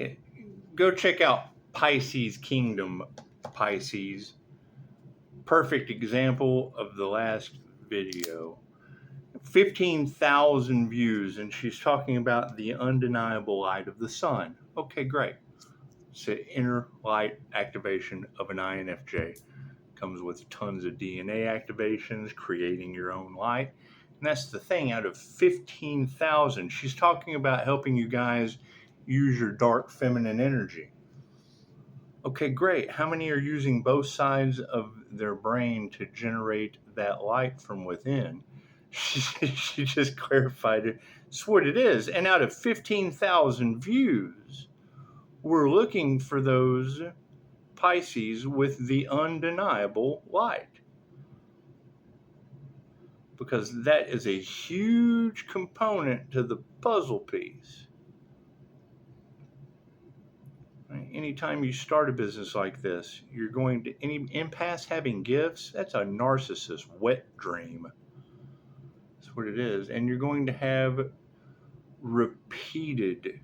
Yeah. Go check out Pisces Kingdom, Pisces. Perfect example of the last video. 15,000 views, and she's talking about the undeniable light of the sun. Okay, great. So inner light activation of an INFJ comes with tons of DNA activations, creating your own light. And that's the thing, out of 15,000, she's talking about helping you guys use your dark feminine energy. Okay, great. How many are using both sides of their brain to generate that light from within? She just clarified it. It's what it is. And out of 15,000 views, we're looking for those Pisces with the undeniable light. Because that is a huge component to the puzzle piece. Anytime you start a business like this, you're going to, any empaths having gifts, that's a narcissist wet dream. That's what it is. And you're going to have repeated,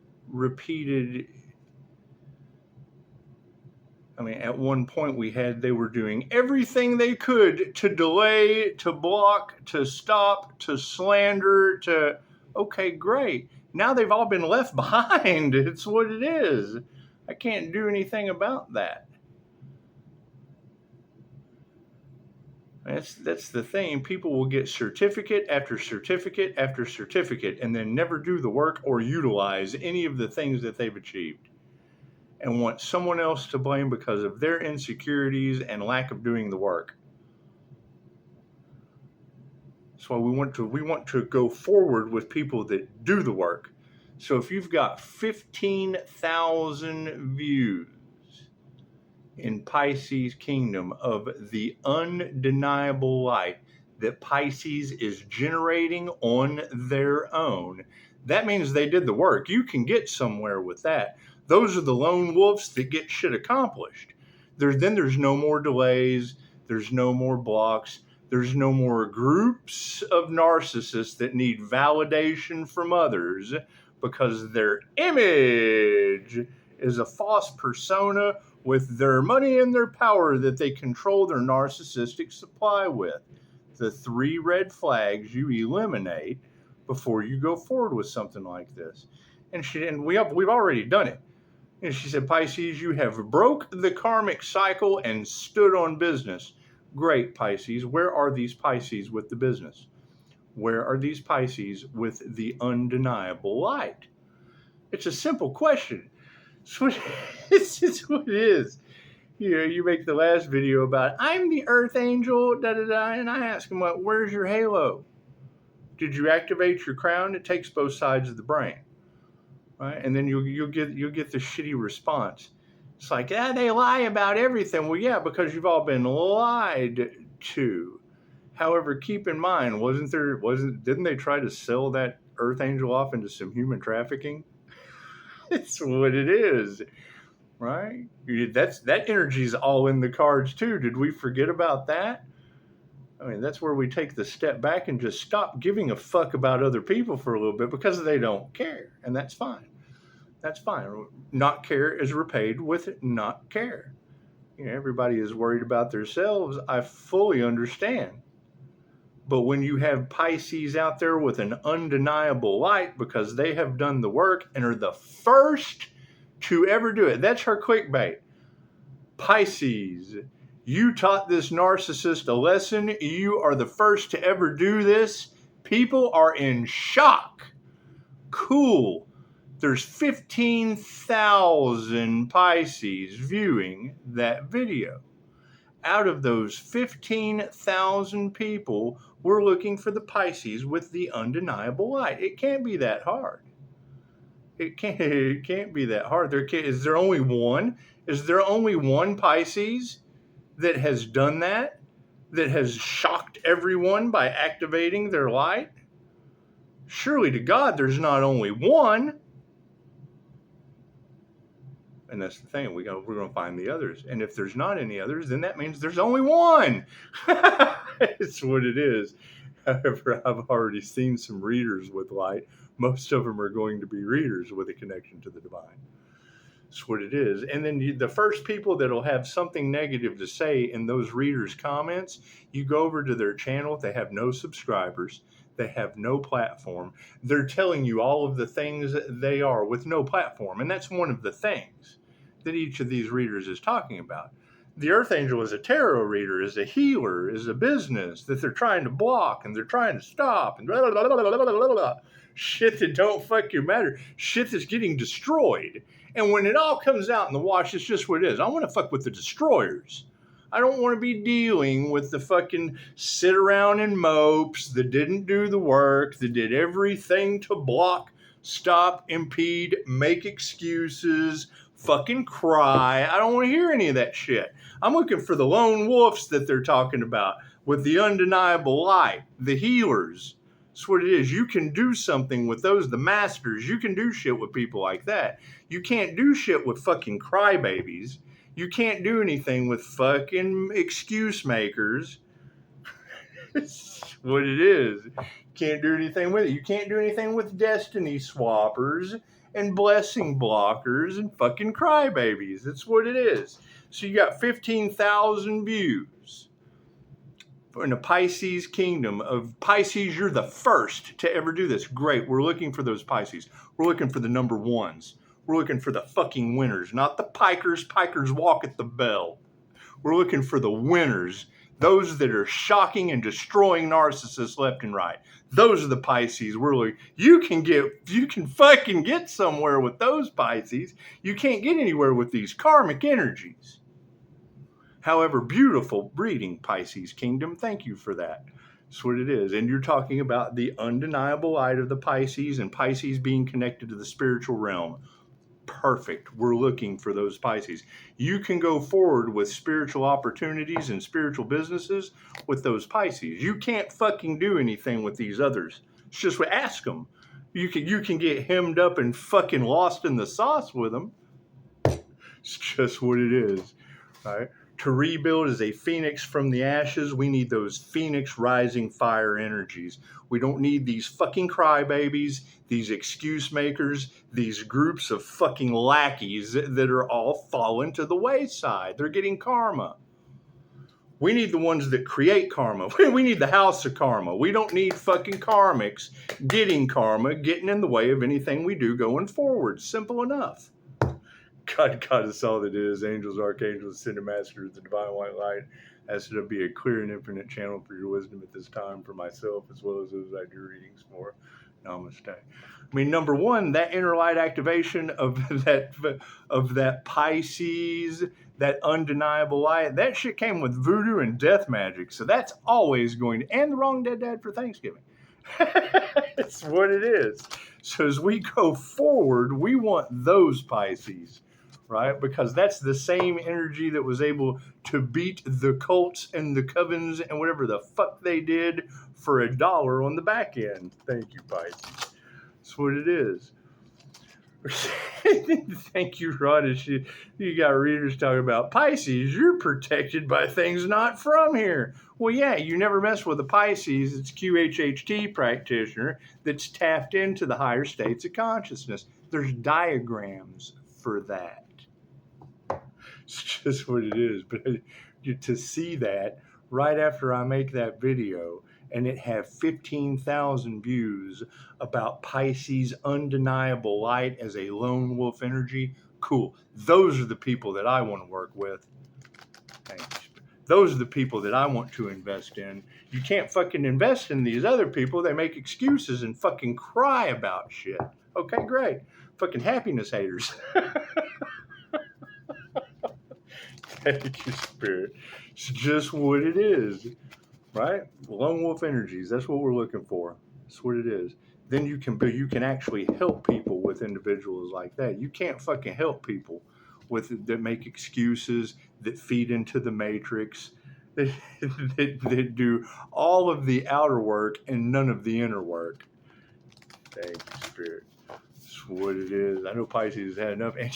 I mean, at one point they were doing everything they could to delay, to block, to stop, to slander, to, okay, great. Now they've all been left behind. It's what it is. I can't do anything about that. That's the thing. People will get certificate after certificate after certificate and then never do the work or utilize any of the things that they've achieved, and want someone else to blame because of their insecurities and lack of doing the work. That's why we want to go forward with people that do the work. So if you've got 15,000 views in Pisces Kingdom of the undeniable light that Pisces is generating on their own, that means they did the work. You can get somewhere with that. Those are the lone wolves that get shit accomplished. Then there's no more delays. There's no more blocks. There's no more groups of narcissists that need validation from others because their image is a false persona with their money and their power that they control their narcissistic supply with. The 3 red flags you eliminate before you go forward with something like this. And we've already done it. And she said, Pisces, you have broke the karmic cycle and stood on business. Great, Pisces. Where are these Pisces with the business? Where are these Pisces with the undeniable light? It's a simple question. It's what it is. You make the last video about, I'm the Earth Angel, and I ask him, well, where's your halo? Did you activate your crown? It takes both sides of the brain. Right? And then you'll get the shitty response. It's like, they lie about everything. Well, yeah, because you've all been lied to. However, keep in mind, didn't they try to sell that Earth Angel off into some human trafficking? It's what it is, right? That energy's all in the cards too. Did we forget about that? I mean, that's where we take the step back and just stop giving a fuck about other people for a little bit because they don't care. And that's fine. That's fine. Not care is repaid with not care. Everybody is worried about themselves. I fully understand. But when you have Pisces out there with an undeniable light because they have done the work and are the first to ever do it. That's her clickbait. Pisces, you taught this narcissist a lesson. You are the first to ever do this. People are in shock. Cool. There's 15,000 Pisces viewing that video. Out of those 15,000 people, we're looking for the Pisces with the undeniable light. It can't be that hard. It can't be that hard. Is there only one? Is there only one Pisces that has done that has shocked everyone by activating their light? Surely to God, there's not only one. And that's the thing. We're going to find the others. And if there's not any others, then that means there's only one. It's what it is. However, I've already seen some readers with light. Most of them are going to be readers with a connection to the divine. That's what it is. And then the first people that'll have something negative to say in those readers' comments, you go over to their channel. They have no subscribers. They have no platform. They're telling you all of the things they are with no platform. And that's one of the things that each of these readers is talking about. The Earth Angel is a tarot reader, is a healer, is a business that they're trying to block and they're trying to stop and blah, blah, blah, blah, blah, blah. Shit that don't fucking matter. Shit that's getting destroyed. And when it all comes out in the wash, it's just what it is. I want to fuck with the destroyers. I don't want to be dealing with the fucking sit around and mopes that didn't do the work, that did everything to block, stop, impede, make excuses, fucking cry. I don't want to hear any of that shit. I'm looking for the lone wolves that they're talking about with the undeniable light, the healers. That's what it is. You can do something with those, the masters. You can do shit with people like that. You can't do shit with fucking crybabies. You can't do anything with fucking excuse makers. It's what it is. You can't do anything with it. You can't do anything with destiny swappers and blessing blockers and fucking crybabies. That's what it is. So you got 15,000 views. In the Pisces kingdom of Pisces, you're the first to ever do this. Great. We're looking for those Pisces. We're looking for the number ones. We're looking for the fucking winners, not the pikers. Pikers walk at the bell. We're looking for the winners, those that are shocking and destroying narcissists left and right. Those are the Pisces. You can fucking get somewhere with those Pisces. You can't get anywhere with these karmic energies. However, beautiful breeding, Pisces kingdom. Thank you for that. That's what it is. And you're talking about the undeniable light of the Pisces and Pisces being connected to the spiritual realm. Perfect. We're looking for those Pisces. You can go forward with spiritual opportunities and spiritual businesses with those Pisces. You can't fucking do anything with these others. It's just ask them. You can get hemmed up and fucking lost in the sauce with them. It's just what it is. All right. To rebuild as a phoenix from the ashes, we need those phoenix rising fire energies. We don't need these fucking crybabies, these excuse makers, these groups of fucking lackeys that are all falling to the wayside. They're getting karma. We need the ones that create karma. We need the house of karma. We don't need fucking karmics getting karma, getting in the way of anything we do going forward. Simple enough. God is all that is. Angels, archangels, ascended masters, the divine white light. Ask it to be a clear and infinite channel for your wisdom at this time for myself as well as those I do readings for. Namaste. I mean, number one, that inner light activation of that Pisces, that undeniable light, that shit came with voodoo and death magic. So that's always going to, and the wrong dead dad for Thanksgiving. It's what it is. So as we go forward, we want those Pisces, right? Because that's the same energy that was able to beat the cults and the covens and whatever the fuck they did for $1 on the back end. Thank you, Pisces. That's what it is. Thank you, Rod. You got readers talking about Pisces. You're protected by things not from here. Well, yeah, you never mess with a Pisces. It's QHHT practitioner that's tapped into the higher states of consciousness. There's diagrams for that. It's just what it is. But to see that right after I make that video and it have 15,000 views about Pisces' undeniable light as a lone wolf energy, cool. Those are the people that I want to work with. Thanks. Those are the people that I want to invest in. You can't fucking invest in these other people. They make excuses and fucking cry about shit. Okay, great. Fucking happiness haters. Thank you, Spirit. It's just what it is, right? Lone wolf energies. That's what we're looking for. That's what it is. Then you can actually help people with individuals like that. You can't fucking help people that make excuses, that feed into the matrix, that do all of the outer work and none of the inner work. Thank you, Spirit. That's what it is. I know Pisces has had enough. And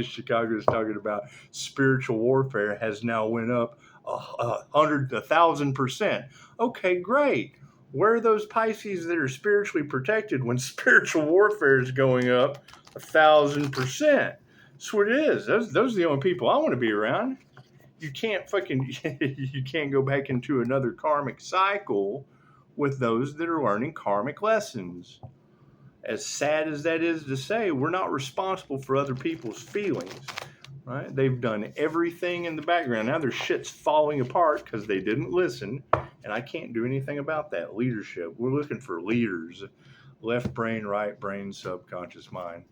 Chicago is talking about spiritual warfare has now went up 1,000%. Okay, great. Where are those Pisces that are spiritually protected when spiritual warfare is going up 1,000%? That's what it is. Those are the only people I want to be around. You can't you can't go back into another karmic cycle with those that are learning karmic lessons. As sad as that is to say, we're not responsible for other people's feelings, right? They've done everything in the background. Now their shit's falling apart because they didn't listen, and I can't do anything about that. Leadership. We're looking for leaders. Left brain, right brain, subconscious mind.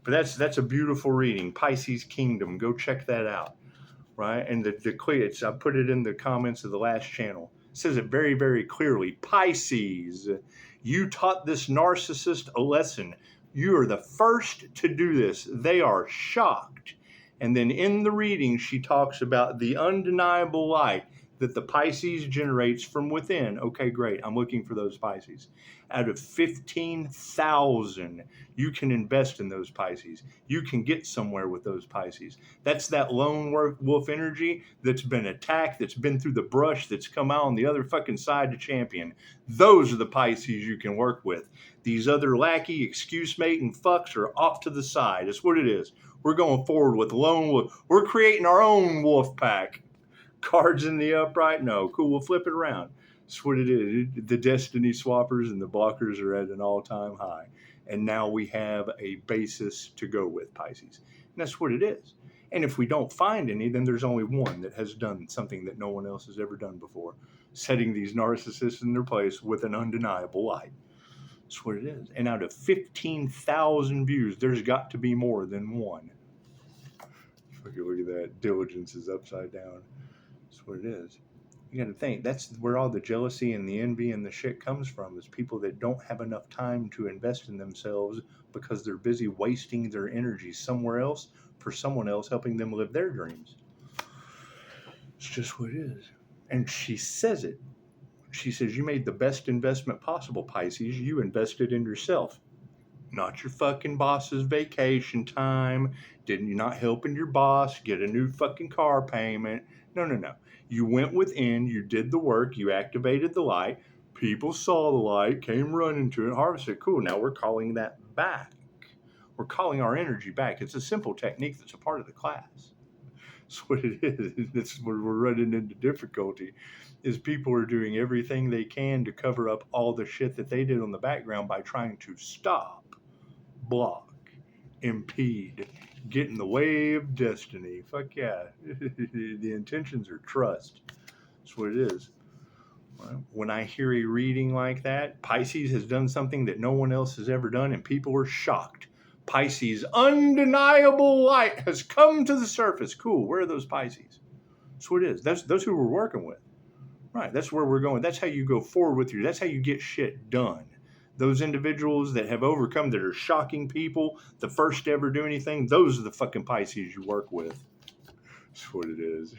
But that's a beautiful reading. Pisces Kingdom. Go check that out. Right? And it's, I put it in the comments of the last channel. It says it very, very clearly. Pisces, you taught this narcissist a lesson. You are the first to do this. They are shocked. And then in the reading, she talks about the undeniable light that the Pisces generates from within. Okay, great. I'm looking for those Pisces. Out of 15,000, you can invest in those Pisces. You can get somewhere with those Pisces. That's that lone wolf energy that's been attacked, that's been through the brush, that's come out on the other fucking side to champion. Those are the Pisces you can work with. These other lackey, excuse-making fucks are off to the side. That's what it is. We're going forward with lone wolf. We're creating our own wolf pack. Cards in the upright? No. Cool, we'll flip it around. That's what it is. The destiny swappers and the blockers are at an all-time high. And now we have a basis to go with, Pisces. And that's what it is. And if we don't find any, then there's only one that has done something that no one else has ever done before, setting these narcissists in their place with an undeniable light. That's what it is. And out of 15,000 views, there's got to be more than one. Look at that. Diligence is upside down. That's what it is. You got to think, that's where all the jealousy and the envy and the shit comes from, is people that don't have enough time to invest in themselves because they're busy wasting their energy somewhere else for someone else helping them live their dreams. It's just what it is. And she says it. She says, you made the best investment possible, Pisces. You invested in yourself. Not your fucking boss's vacation time. You're not helping your boss get a new fucking car payment. No. You went within, you did the work, you activated the light. People saw the light, came running to it, harvested. Cool, now we're calling that back. We're calling our energy back. It's a simple technique that's a part of the class. That's what it is. That's where we're running into difficulty, is people are doing everything they can to cover up all the shit that they did on the background by trying to stop, block, impede, get in the way of destiny. Fuck yeah. The intentions are trust. That's what it is. When I hear a reading like that, Pisces has done something that no one else has ever done, and people are shocked. Pisces' undeniable light has come to the surface. Cool. Where are those Pisces? That's what it is. That's who we're working with. Right. That's where we're going. That's how you go forward with you. That's how you get shit done. Those individuals that have overcome, that are shocking people, the first to ever do anything, those are the fucking Pisces you work with. That's what it is.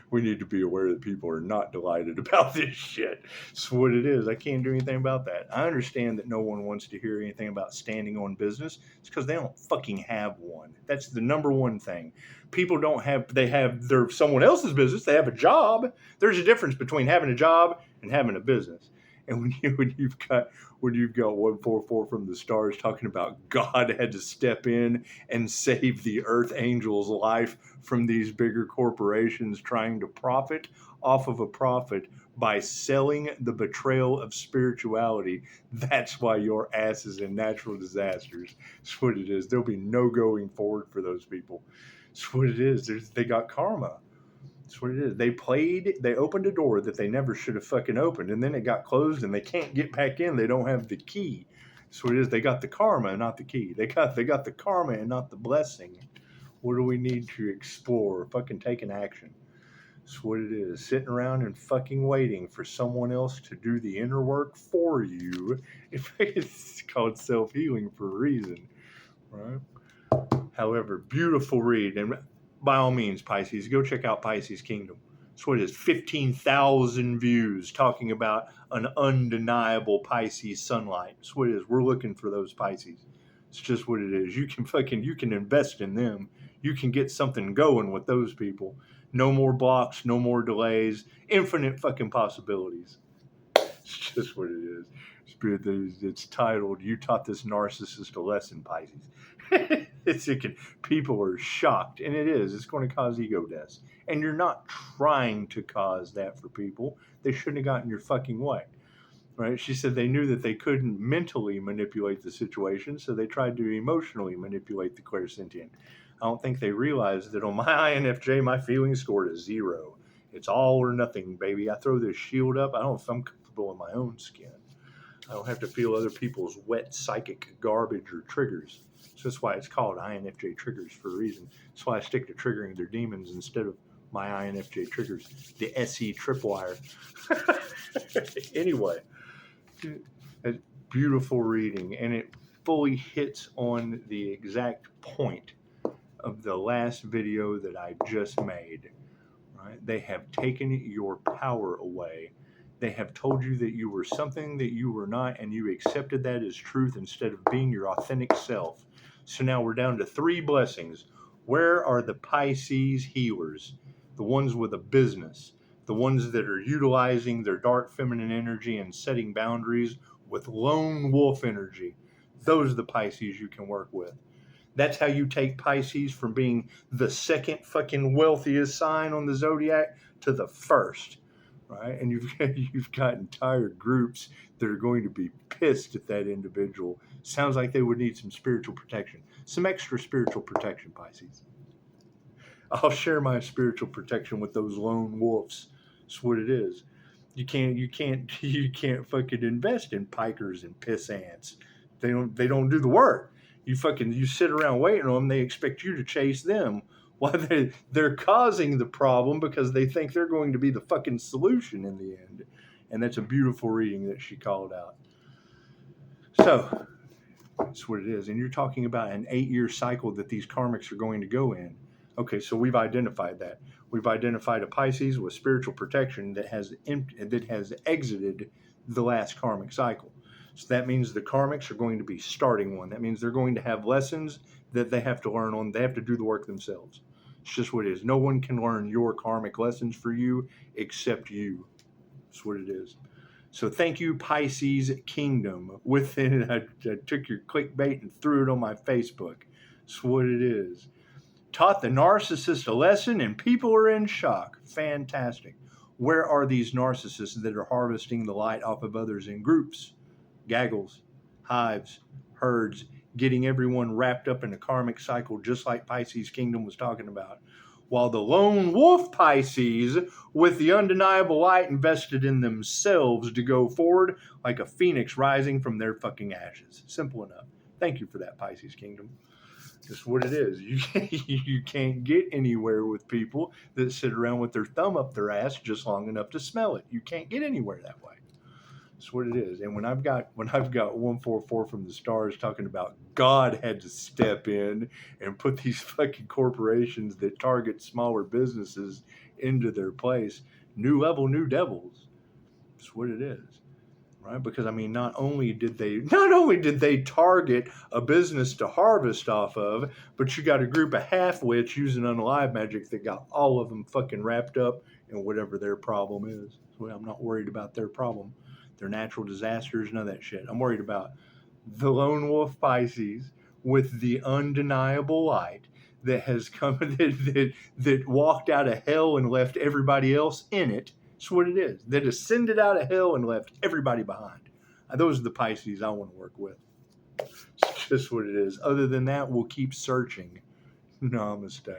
We need to be aware that people are not delighted about this shit. That's what it is. I can't do anything about that. I understand that no one wants to hear anything about standing on business. It's because they don't fucking have one. That's the number one thing. People don't have, they're someone else's business. They have a job. There's a difference between having a job and having a business. And when you've got 144 from the stars talking about God had to step in and save the Earth Angel's life from these bigger corporations trying to profit off of a profit by selling the betrayal of spirituality, that's why your ass is in natural disasters. That's what it is. There'll be no going forward for those people. That's what it is. They got karma. That's what it is. They opened a door that they never should have fucking opened, and then it got closed and they can't get back in. They don't have the key. That's what it is. They got the karma and not the key. They got the karma and not the blessing. What do we need to explore? Fucking taking action. That's what it is. Sitting around and fucking waiting for someone else to do the inner work for you. It's called self-healing for a reason. Right? However, beautiful read. And by all means, Pisces, go check out Pisces Kingdom. That's what it is. 15,000 views talking about an undeniable Pisces sunlight. That's what it is. We're looking for those Pisces. It's just what it is. You can invest in them. You can get something going with those people. No more blocks, no more delays, infinite fucking possibilities. It's just what it is. It's titled, You Taught This Narcissist a Lesson, Pisces. People are shocked, and it is. It's going to cause ego deaths. And you're not trying to cause that for people. They shouldn't have gotten your fucking way. Right? She said they knew that they couldn't mentally manipulate the situation, so they tried to emotionally manipulate the clairsentient. I don't think they realized that on my INFJ, my feeling score is 0. It's all or nothing, baby. I throw this shield up. I don't know if I'm comfortable in my own skin. I don't have to feel other people's wet psychic garbage or triggers. So that's why it's called INFJ triggers for a reason. That's why I stick to triggering their demons instead of my INFJ triggers, the SE tripwire. Anyway, a beautiful reading, and it fully hits on the exact point of the last video that I just made. Right? They have taken your power away. They have told you that you were something that you were not, and you accepted that as truth instead of being your authentic self. So now we're down to 3 blessings. Where are the Pisces healers? The ones with a business. The ones that are utilizing their dark feminine energy and setting boundaries with lone wolf energy. Those are the Pisces you can work with. That's how you take Pisces from being the second fucking wealthiest sign on the zodiac to the first. Right? And you've got entire groups that are going to be pissed at that individual. Sounds like they would need some spiritual protection. Some extra spiritual protection, Pisces. I'll share my spiritual protection with those lone wolves. That's what it is. You can't fucking invest in pikers and piss ants. They don't do the work. You sit around waiting on them. They expect you to chase them. Why they're causing the problem because they think they're going to be the fucking solution in the end. And that's a beautiful reading that she called out. So that's what it is. And you're talking about an 8-year cycle that these karmics are going to go in. Okay, so we've identified that. We've identified a Pisces with spiritual protection that has exited the last karmic cycle. So that means the karmics are going to be starting one. That means they're going to have lessons that they have to learn on. They have to do the work themselves. It's just what it is. No one can learn your karmic lessons for you except you. That's what it is. So thank you, Pisces Kingdom. Within, I took your clickbait and threw it on my Facebook. That's what it is. Taught the narcissist a lesson and people are in shock. Fantastic. Where are these narcissists that are harvesting the light off of others in groups? Gaggles, hives, herds, getting everyone wrapped up in a karmic cycle just like Pisces Kingdom was talking about. While the lone wolf Pisces with the undeniable light invested in themselves to go forward like a phoenix rising from their fucking ashes. Simple enough. Thank you for that, Pisces Kingdom. That's what it is. You can't get anywhere with people that sit around with their thumb up their ass just long enough to smell it. You can't get anywhere that way. That's what it is. And when I've got 144 from the stars talking about God had to step in and put these fucking corporations that target smaller businesses into their place, new level, new devils. That's what it is. Right? Because I mean, not only did they target a business to harvest off of, but you got a group of half-wits using unalive magic that got all of them fucking wrapped up in whatever their problem is. So I'm not worried about their problem. Their natural disasters, none of that shit. I'm worried about the lone wolf Pisces with the undeniable light that has come, that walked out of hell and left everybody else in it. That's what it is. That ascended out of hell and left everybody behind. Those are the Pisces I want to work with. It's just what it is. Other than that, we'll keep searching. Namaste.